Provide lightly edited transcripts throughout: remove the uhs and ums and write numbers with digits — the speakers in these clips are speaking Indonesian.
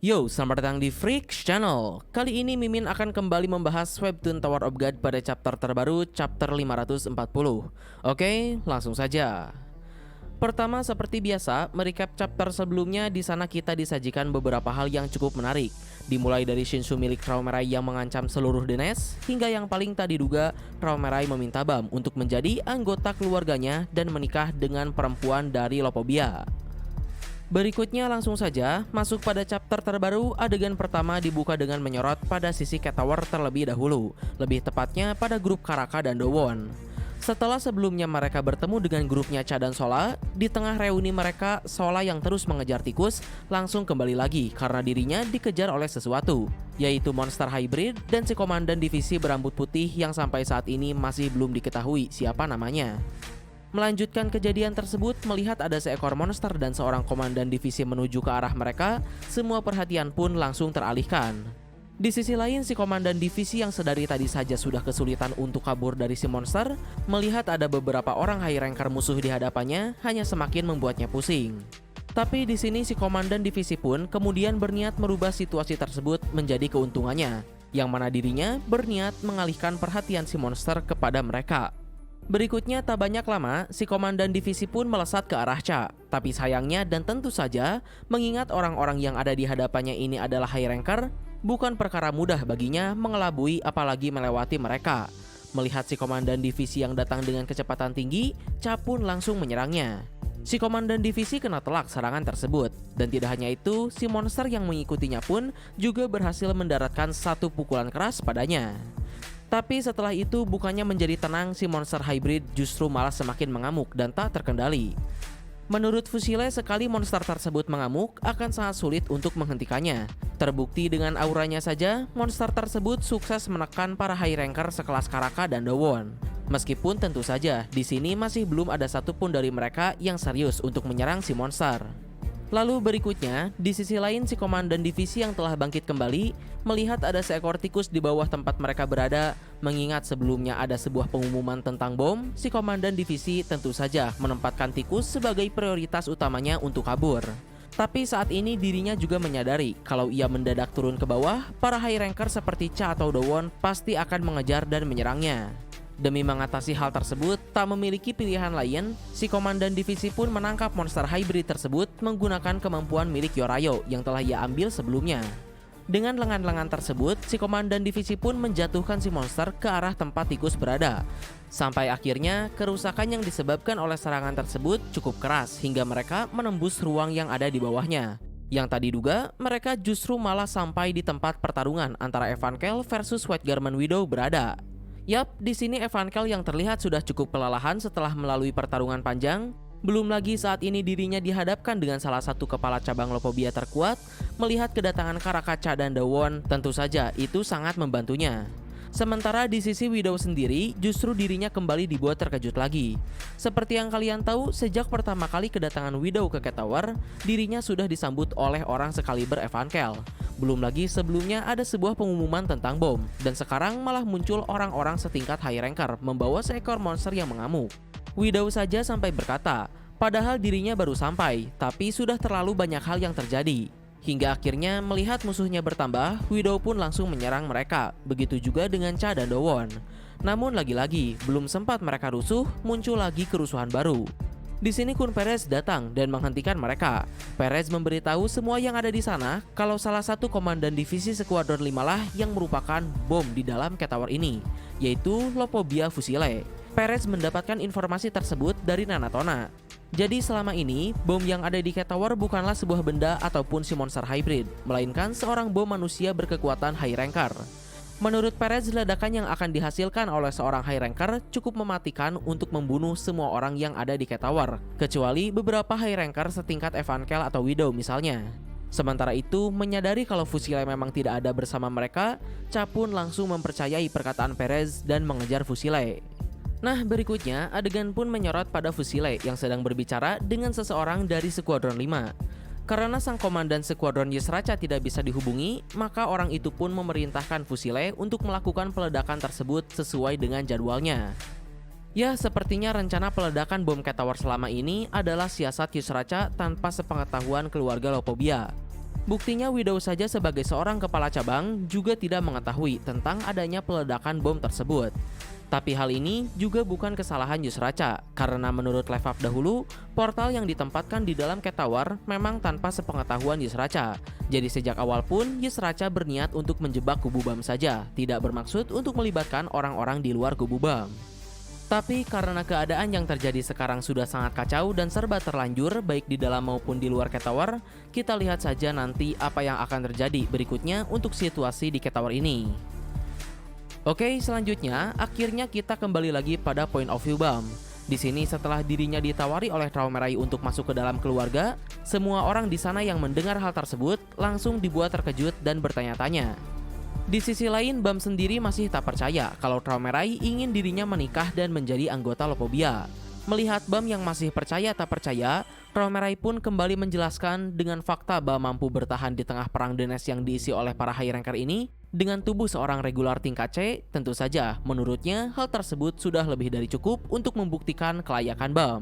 Yo, selamat datang di Freaks Channel. Kali ini Mimin akan kembali membahas Webtoon Tower of God pada chapter terbaru, chapter 540. Oke, langsung saja. Pertama, seperti biasa, merecap chapter sebelumnya. Di sana kita disajikan beberapa hal yang cukup menarik. Dimulai dari Shinsu milik Traumerai yang mengancam seluruh The Nest, hingga yang paling tak diduga, Traumerai meminta Bam untuk menjadi anggota keluarganya dan menikah dengan perempuan dari Lopobia. Berikutnya langsung saja masuk pada chapter terbaru. Adegan pertama dibuka dengan menyorot pada sisi Cat Tower terlebih dahulu, lebih tepatnya pada grup Karaka dan Dowon. Setelah sebelumnya mereka bertemu dengan grupnya Cha dan Sola, di tengah reuni mereka, Sola yang terus mengejar tikus langsung kembali lagi karena dirinya dikejar oleh sesuatu, yaitu monster hybrid dan si komandan divisi berambut putih yang sampai saat ini masih belum diketahui siapa namanya. Melanjutkan kejadian tersebut, melihat ada seekor monster dan seorang komandan divisi menuju ke arah mereka, semua perhatian pun langsung teralihkan. Di sisi lain, si komandan divisi yang sedari tadi saja sudah kesulitan untuk kabur dari si monster, melihat ada beberapa orang high ranker musuh di hadapannya, hanya semakin membuatnya pusing. Tapi di sini si komandan divisi pun kemudian berniat merubah situasi tersebut menjadi keuntungannya, yang mana dirinya berniat mengalihkan perhatian si monster kepada mereka. Berikutnya tak banyak lama, si komandan divisi pun melesat ke arah Cha. Tapi sayangnya dan tentu saja, mengingat orang-orang yang ada di hadapannya ini adalah high ranker, bukan perkara mudah baginya mengelabui apalagi melewati mereka. Melihat si komandan divisi yang datang dengan kecepatan tinggi, Cha pun langsung menyerangnya. Si komandan divisi kena telak serangan tersebut. Dan tidak hanya itu, si monster yang mengikutinya pun juga berhasil mendaratkan satu pukulan keras padanya. Tapi setelah itu bukannya menjadi tenang, si monster hybrid justru malah semakin mengamuk dan tak terkendali. Menurut Fusile, sekali monster tersebut mengamuk akan sangat sulit untuk menghentikannya. Terbukti dengan auranya saja, monster tersebut sukses menekan para high ranker sekelas Karaka dan Dowon. Meskipun tentu saja di sini masih belum ada satupun dari mereka yang serius untuk menyerang si monster. Lalu berikutnya, di sisi lain si komandan divisi yang telah bangkit kembali melihat ada seekor tikus di bawah tempat mereka berada. Mengingat sebelumnya ada sebuah pengumuman tentang bom, si komandan divisi tentu saja menempatkan tikus sebagai prioritas utamanya untuk kabur. Tapi saat ini dirinya juga menyadari kalau ia mendadak turun ke bawah, para high ranker seperti Cha atau Dowon pasti akan mengejar dan menyerangnya. Demi mengatasi hal tersebut, tak memiliki pilihan lain, si komandan divisi pun menangkap monster hybrid tersebut menggunakan kemampuan milik Yorayo yang telah ia ambil sebelumnya. Dengan lengan-lengan tersebut, si komandan divisi pun menjatuhkan si monster ke arah tempat tikus berada. Sampai akhirnya, kerusakan yang disebabkan oleh serangan tersebut cukup keras hingga mereka menembus ruang yang ada di bawahnya. Yang tadi diduga, mereka justru malah sampai di tempat pertarungan antara Evankel versus White Garment Widow berada. Yap, di sini Evankel yang terlihat sudah cukup kelelahan setelah melalui pertarungan panjang. Belum lagi saat ini dirinya dihadapkan dengan salah satu kepala cabang Lopobia terkuat. Melihat kedatangan Karaka, Cha dan Dowon, tentu saja itu sangat membantunya. Sementara di sisi Widow sendiri, justru dirinya kembali dibuat terkejut lagi. Seperti yang kalian tahu, sejak pertama kali kedatangan Widow ke Cat Tower, dirinya sudah disambut oleh orang sekaliber Evankel. Belum lagi sebelumnya ada sebuah pengumuman tentang bom, dan sekarang malah muncul orang-orang setingkat high ranker membawa seekor monster yang mengamuk. Widow saja sampai berkata, padahal dirinya baru sampai, tapi sudah terlalu banyak hal yang terjadi. Hingga akhirnya melihat musuhnya bertambah, Widow pun langsung menyerang mereka. Begitu juga dengan Cha dan Dowon. Namun lagi-lagi, belum sempat mereka rusuh, muncul lagi kerusuhan baru. Di sini Kun Perez datang dan menghentikan mereka. Perez memberitahu semua yang ada di sana kalau salah satu komandan divisi Skuadron 5 lah yang merupakan bom di dalam Cat Tower ini, yaitu Lopobia Fusile. Perez mendapatkan informasi tersebut dari Nanatona. Jadi selama ini, bom yang ada di Cat Tower bukanlah sebuah benda ataupun si monster hybrid, melainkan seorang bom manusia berkekuatan high ranker. Menurut Perez, ledakan yang akan dihasilkan oleh seorang high ranker cukup mematikan untuk membunuh semua orang yang ada di Cat Tower, kecuali beberapa high ranker setingkat Evankel atau Widow misalnya. Sementara itu, menyadari kalau Fusile memang tidak ada bersama mereka, Cha pun langsung mempercayai perkataan Perez dan mengejar Fusile. Nah, berikutnya adegan pun menyorot pada Fusile yang sedang berbicara dengan seseorang dari Skuadron 5. Karena sang komandan Skuadron Ysraca tidak bisa dihubungi, maka orang itu pun memerintahkan Fusile untuk melakukan peledakan tersebut sesuai dengan jadwalnya. Ya, sepertinya rencana peledakan bom Cat Tower selama ini adalah siasat Ysraca tanpa sepengetahuan keluarga Lopobia. Buktinya Widow saja sebagai seorang kepala cabang juga tidak mengetahui tentang adanya peledakan bom tersebut. Tapi hal ini juga bukan kesalahan Yusraca, karena menurut Live Up dahulu, portal yang ditempatkan di dalam Cat Tower memang tanpa sepengetahuan Yusraca. Jadi sejak awal pun Yusraca berniat untuk menjebak kubu BAM saja, tidak bermaksud untuk melibatkan orang-orang di luar kubu BAM. Tapi karena keadaan yang terjadi sekarang sudah sangat kacau dan serba terlanjur baik di dalam maupun di luar Cat Tower, kita lihat saja nanti apa yang akan terjadi berikutnya untuk situasi di Cat Tower ini. Oke, selanjutnya akhirnya kita kembali lagi pada point of view BAM. Di sini setelah dirinya ditawari oleh Traumerai untuk masuk ke dalam keluarga, semua orang di sana yang mendengar hal tersebut langsung dibuat terkejut dan bertanya-tanya. Di sisi lain, BAM sendiri masih tak percaya kalau Traumerai ingin dirinya menikah dan menjadi anggota Lopobia. Melihat BAM yang masih percaya tak percaya, Traumerai pun kembali menjelaskan dengan fakta BAM mampu bertahan di tengah perang Denes yang diisi oleh para high ranker ini dengan tubuh seorang regular tingkat C. Tentu saja, menurutnya hal tersebut sudah lebih dari cukup untuk membuktikan kelayakan BAM.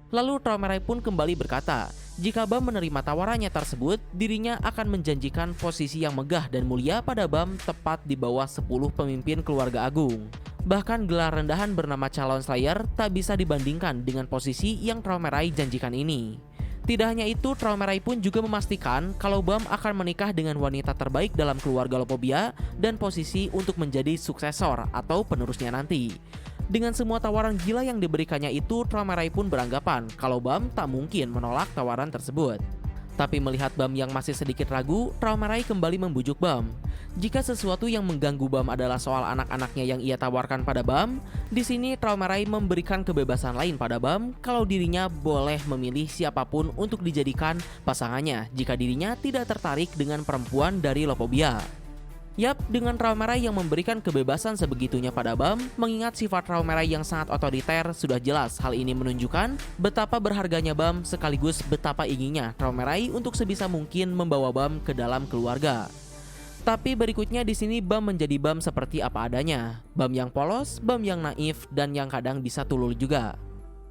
Lalu Traumerai pun kembali berkata, jika BAM menerima tawarannya tersebut, dirinya akan menjanjikan posisi yang megah dan mulia pada BAM tepat di bawah 10 pemimpin keluarga agung. Bahkan gelar rendahan bernama calon Slayer tak bisa dibandingkan dengan posisi yang Traumerai janjikan ini. Tidak hanya itu, Traumerai pun juga memastikan kalau BAM akan menikah dengan wanita terbaik dalam keluarga Lopobia dan posisi untuk menjadi suksesor atau penerusnya nanti. Dengan semua tawaran gila yang diberikannya itu, Traumerai pun beranggapan kalau BAM tak mungkin menolak tawaran tersebut. Tapi melihat BAM yang masih sedikit ragu, Traumerai kembali membujuk BAM. Jika sesuatu yang mengganggu BAM adalah soal anak-anaknya yang ia tawarkan pada BAM, di sini Traumerai memberikan kebebasan lain pada BAM kalau dirinya boleh memilih siapapun untuk dijadikan pasangannya jika dirinya tidak tertarik dengan perempuan dari Lopobia. Yap, dengan Traumerai yang memberikan kebebasan sebegitunya pada BAM, mengingat sifat Traumerai yang sangat otoriter, sudah jelas hal ini menunjukkan betapa berharganya BAM sekaligus betapa inginnya Traumerai untuk sebisa mungkin membawa BAM ke dalam keluarga. Tapi berikutnya di sini BAM menjadi BAM seperti apa adanya. BAM yang polos, BAM yang naif, dan yang kadang bisa tulul juga.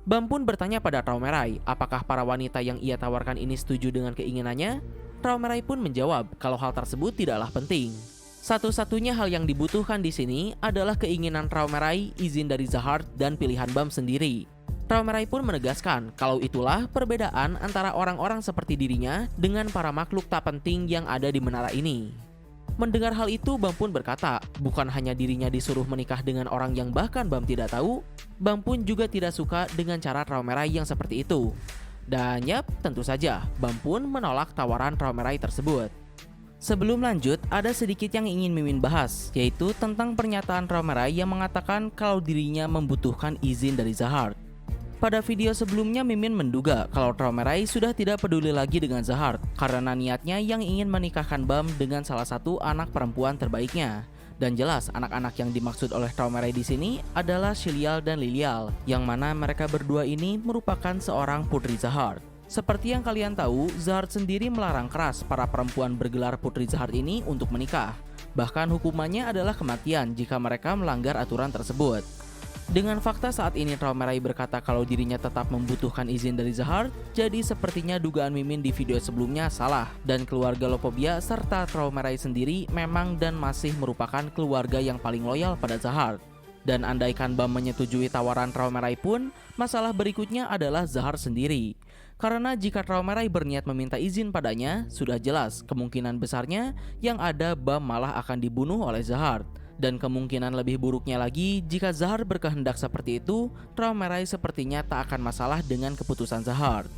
BAM pun bertanya pada Traumerai, apakah para wanita yang ia tawarkan ini setuju dengan keinginannya? Traumerai pun menjawab kalau hal tersebut tidaklah penting. Satu-satunya hal yang dibutuhkan di sini adalah keinginan Traumerai, izin dari Zahard, dan pilihan BAM sendiri. Traumerai pun menegaskan kalau itulah perbedaan antara orang-orang seperti dirinya dengan para makhluk tak penting yang ada di menara ini. Mendengar hal itu, BAM pun berkata, bukan hanya dirinya disuruh menikah dengan orang yang bahkan BAM tidak tahu, BAM pun juga tidak suka dengan cara Traumerai yang seperti itu. Dan yap, tentu saja, BAM pun menolak tawaran Traumerai tersebut. Sebelum lanjut, ada sedikit yang ingin Mimin bahas, yaitu tentang pernyataan Traumerai yang mengatakan kalau dirinya membutuhkan izin dari Zahard. Pada video sebelumnya, Mimin menduga kalau Traumerai sudah tidak peduli lagi dengan Zahard karena niatnya yang ingin menikahkan BAM dengan salah satu anak perempuan terbaiknya. Dan jelas anak-anak yang dimaksud oleh Traumerai di sini adalah Shilial dan Lilial, yang mana mereka berdua ini merupakan seorang putri Zahard. Seperti yang kalian tahu, Zahard sendiri melarang keras para perempuan bergelar putri Zahard ini untuk menikah. Bahkan hukumannya adalah kematian jika mereka melanggar aturan tersebut. Dengan fakta saat ini Traumerai berkata kalau dirinya tetap membutuhkan izin dari Zahard, jadi sepertinya dugaan Mimin di video sebelumnya salah, dan keluarga Lopobia serta Traumerai sendiri memang dan masih merupakan keluarga yang paling loyal pada Zahard. Dan andaikan BAM menyetujui tawaran Traumerai pun, masalah berikutnya adalah Zahard sendiri. Karena jika Traumerai berniat meminta izin padanya, sudah jelas kemungkinan besarnya yang ada BAM malah akan dibunuh oleh Zahard. Dan kemungkinan lebih buruknya lagi, jika Zahard berkehendak seperti itu, Traumerai sepertinya tak akan masalah dengan keputusan Zahard.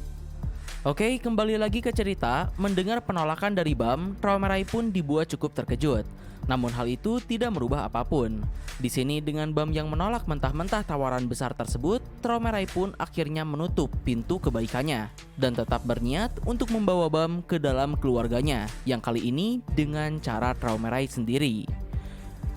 Oke, kembali lagi ke cerita. Mendengar penolakan dari BAM, Traumerai pun dibuat cukup terkejut. Namun hal itu tidak merubah apapun. Di sini dengan BAM yang menolak mentah-mentah tawaran besar tersebut, Traumerai pun akhirnya menutup pintu kebaikannya dan tetap berniat untuk membawa BAM ke dalam keluarganya, yang kali ini dengan cara Traumerai sendiri.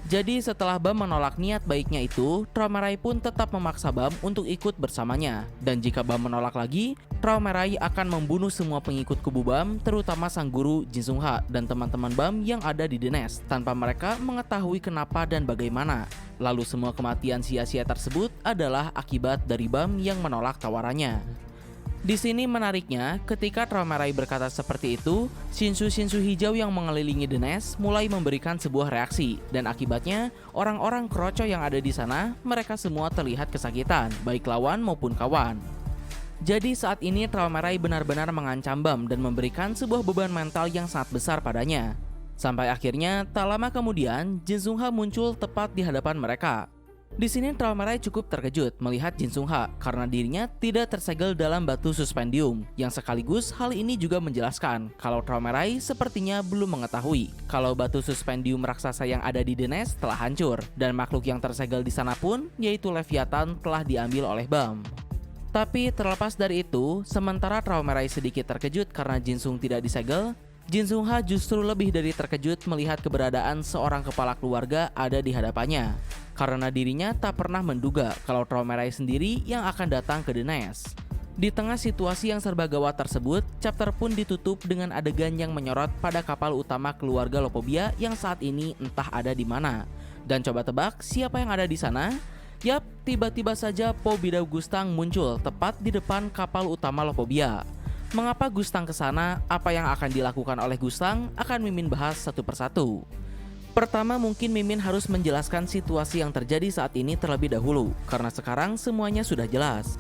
Jadi setelah BAM menolak niat baiknya itu, Traumerai pun tetap memaksa BAM untuk ikut bersamanya. Dan jika BAM menolak lagi, Traumerai akan membunuh semua pengikut kubu BAM, terutama sang guru Jin Sung Ha dan teman-teman BAM yang ada di Denes, tanpa mereka mengetahui kenapa dan bagaimana. Lalu semua kematian sia-sia tersebut adalah akibat dari BAM yang menolak tawarannya. Di sini menariknya, ketika Traumerai berkata seperti itu, Shinsu hijau yang mengelilingi The Nest mulai memberikan sebuah reaksi, dan akibatnya orang-orang kroco yang ada di sana, mereka semua terlihat kesakitan, baik lawan maupun kawan. Jadi saat ini Traumerai benar-benar mengancam Bam dan memberikan sebuah beban mental yang sangat besar padanya. Sampai akhirnya, tak lama kemudian, Jin Sung Ha muncul tepat di hadapan mereka. Di sini Traumerai cukup terkejut melihat Jin Sung Ha karena dirinya tidak tersegel dalam batu suspendium, yang sekaligus hal ini juga menjelaskan kalau Traumerai sepertinya belum mengetahui kalau batu suspendium raksasa yang ada di The Nest telah hancur dan makhluk yang tersegel di sana pun, yaitu Leviathan, telah diambil oleh Bam. Tapi terlepas dari itu, sementara Traumerai sedikit terkejut karena Jin Sung tidak disegel, Jin Sung Ha justru lebih dari terkejut melihat keberadaan seorang kepala keluarga ada di hadapannya, karena dirinya tak pernah menduga kalau Traumerai sendiri yang akan datang ke The Nest. Di tengah situasi yang serba gawat tersebut, chapter pun ditutup dengan adegan yang menyorot pada kapal utama keluarga Lopobia yang saat ini entah ada di mana. Dan coba tebak siapa yang ada di sana? Yap, tiba-tiba saja Po Bidau Gustang muncul tepat di depan kapal utama Lopobia. Mengapa Gustang ke sana? Apa yang akan dilakukan oleh Gustang? Akan Mimin bahas satu persatu. Pertama, mungkin Mimin harus menjelaskan situasi yang terjadi saat ini terlebih dahulu, karena sekarang semuanya sudah jelas.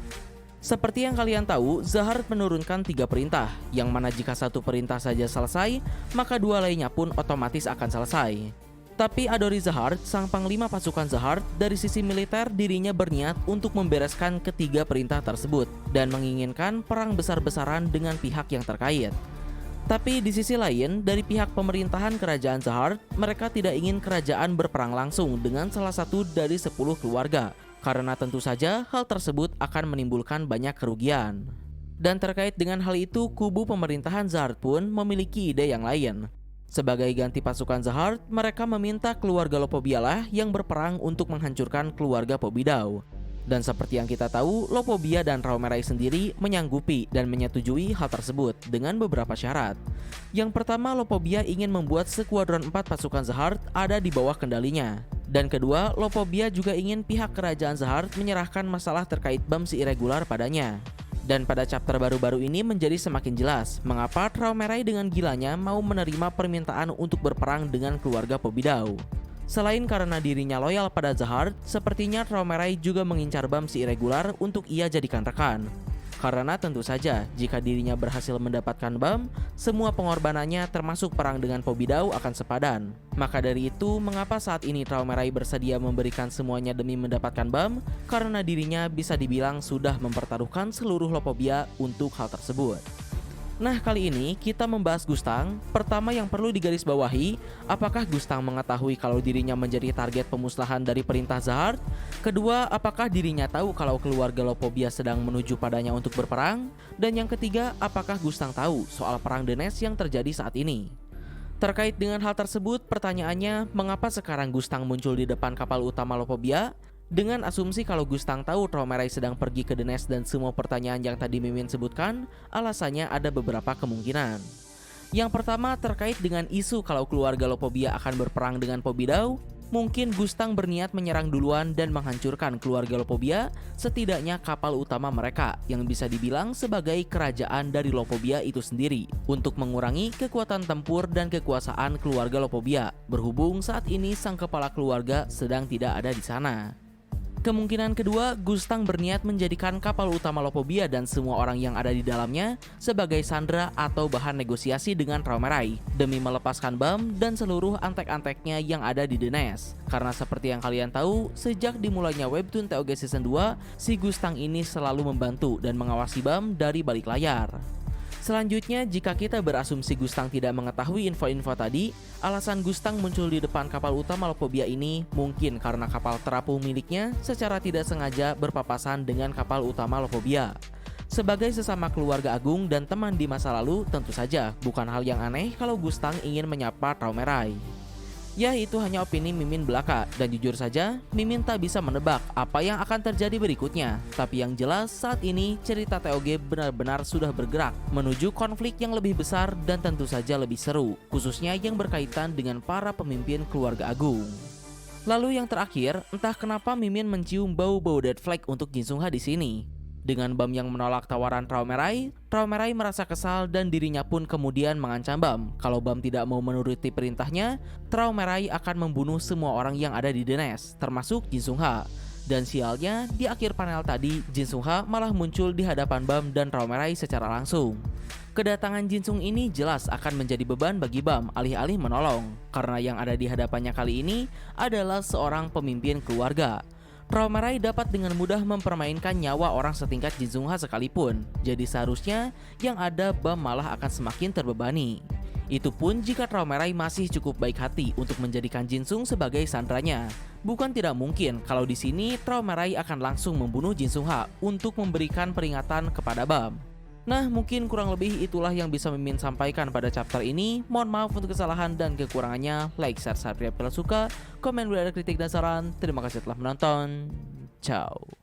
Seperti yang kalian tahu, Zahard menurunkan 3 perintah, yang mana jika satu perintah saja selesai, maka 2 lainnya pun otomatis akan selesai. Tapi Adori Zahard, sang panglima pasukan Zahard, dari sisi militer dirinya berniat untuk membereskan ketiga perintah tersebut dan menginginkan perang besar-besaran dengan pihak yang terkait. Tapi di sisi lain, dari pihak pemerintahan kerajaan Zahard, mereka tidak ingin kerajaan berperang langsung dengan salah satu dari 10 keluarga, karena tentu saja hal tersebut akan menimbulkan banyak kerugian. Dan terkait dengan hal itu, kubu pemerintahan Zahard pun memiliki ide yang lain. Sebagai ganti pasukan Zahard, mereka meminta keluarga Lopobia lah yang berperang untuk menghancurkan keluarga Pobidau. Dan seperti yang kita tahu, Lopobia dan Traumerai sendiri menyanggupi dan menyetujui hal tersebut dengan beberapa syarat. Yang pertama, Lopobia ingin membuat skuadron 4 pasukan Zahard ada di bawah kendalinya. Dan kedua, Lopobia juga ingin pihak kerajaan Zahard menyerahkan masalah terkait Bam si irregular padanya. Dan pada chapter baru-baru ini menjadi semakin jelas mengapa Traumerai dengan gilanya mau menerima permintaan untuk berperang dengan keluarga Pobidau. Selain karena dirinya loyal pada Zahard, sepertinya Traumerai juga mengincar Bam si irregular untuk ia jadikan rekan. Karena tentu saja, jika dirinya berhasil mendapatkan Bam, semua pengorbanannya termasuk perang dengan Pobidau akan sepadan. Maka dari itu, mengapa saat ini Traumerai bersedia memberikan semuanya demi mendapatkan Bam? Karena dirinya bisa dibilang sudah mempertaruhkan seluruh Lopobia untuk hal tersebut. Nah, kali ini kita membahas Gustang. Pertama yang perlu digarisbawahi, apakah Gustang mengetahui kalau dirinya menjadi target pemusnahan dari perintah Zahard? Kedua, apakah dirinya tahu kalau keluarga Lopobia sedang menuju padanya untuk berperang? Dan yang ketiga, apakah Gustang tahu soal perang The Nest yang terjadi saat ini? Terkait dengan hal tersebut, pertanyaannya, mengapa sekarang Gustang muncul di depan kapal utama Lopobia? Dengan asumsi kalau Gustang tahu Traumerai sedang pergi ke The Nest dan semua pertanyaan yang tadi Mimin sebutkan, alasannya ada beberapa kemungkinan. Yang pertama terkait dengan isu kalau keluarga Lopobia akan berperang dengan Pobidau, mungkin Gustang berniat menyerang duluan dan menghancurkan keluarga Lopobia, setidaknya kapal utama mereka yang bisa dibilang sebagai kerajaan dari Lopobia itu sendiri, untuk mengurangi kekuatan tempur dan kekuasaan keluarga Lopobia, berhubung saat ini sang kepala keluarga sedang tidak ada di sana. Kemungkinan kedua, Gustang berniat menjadikan kapal utama Lopobia dan semua orang yang ada di dalamnya sebagai sandera atau bahan negosiasi dengan Traumerai demi melepaskan Bam dan seluruh antek-anteknya yang ada di The Nest. Karena seperti yang kalian tahu, sejak dimulainya Webtoon TOG Season 2, si Gustang ini selalu membantu dan mengawasi Bam dari balik layar. Selanjutnya, jika kita berasumsi Gustang tidak mengetahui info-info tadi, alasan Gustang muncul di depan kapal utama Lopobia ini mungkin karena kapal terapung miliknya secara tidak sengaja berpapasan dengan kapal utama Lopobia. Sebagai sesama keluarga agung dan teman di masa lalu, tentu saja bukan hal yang aneh kalau Gustang ingin menyapa Traumerai. Ya, itu hanya opini Mimin belaka, dan jujur saja, Mimin tak bisa menebak apa yang akan terjadi berikutnya. Tapi yang jelas, saat ini cerita TOG benar-benar sudah bergerak menuju konflik yang lebih besar dan tentu saja lebih seru, khususnya yang berkaitan dengan para pemimpin keluarga agung. Lalu yang terakhir, entah kenapa Mimin mencium bau-bau dead flag untuk Jin Sung Ha di sini. Dengan Bam yang menolak tawaran Raumerai merasa kesal dan dirinya pun kemudian mengancam Bam. Kalau Bam tidak mau menuruti perintahnya, Raumerai akan membunuh semua orang yang ada di The Nest, termasuk Jin Sungha. Dan sialnya, di akhir panel tadi, Jin Sungha malah muncul di hadapan Bam dan Raumerai secara langsung. Kedatangan Jin Sung ini jelas akan menjadi beban bagi Bam alih-alih menolong, karena yang ada di hadapannya kali ini adalah seorang pemimpin keluarga. Raumerai dapat dengan mudah mempermainkan nyawa orang setingkat Jin Sungha sekalipun, jadi seharusnya yang ada Bam malah akan semakin terbebani. Itu pun jika Raumerai masih cukup baik hati untuk menjadikan Jin Sung sebagai sandranya. Bukan tidak mungkin kalau di sini Raumerai akan langsung membunuh Jin Sungha untuk memberikan peringatan kepada Bam. Nah, mungkin kurang lebih itulah yang bisa Mimin sampaikan pada chapter ini. Mohon maaf untuk kesalahan dan kekurangannya. Like, share, subscribe kalau suka. Komen, ada kritik dan saran. Terima kasih telah menonton. Ciao.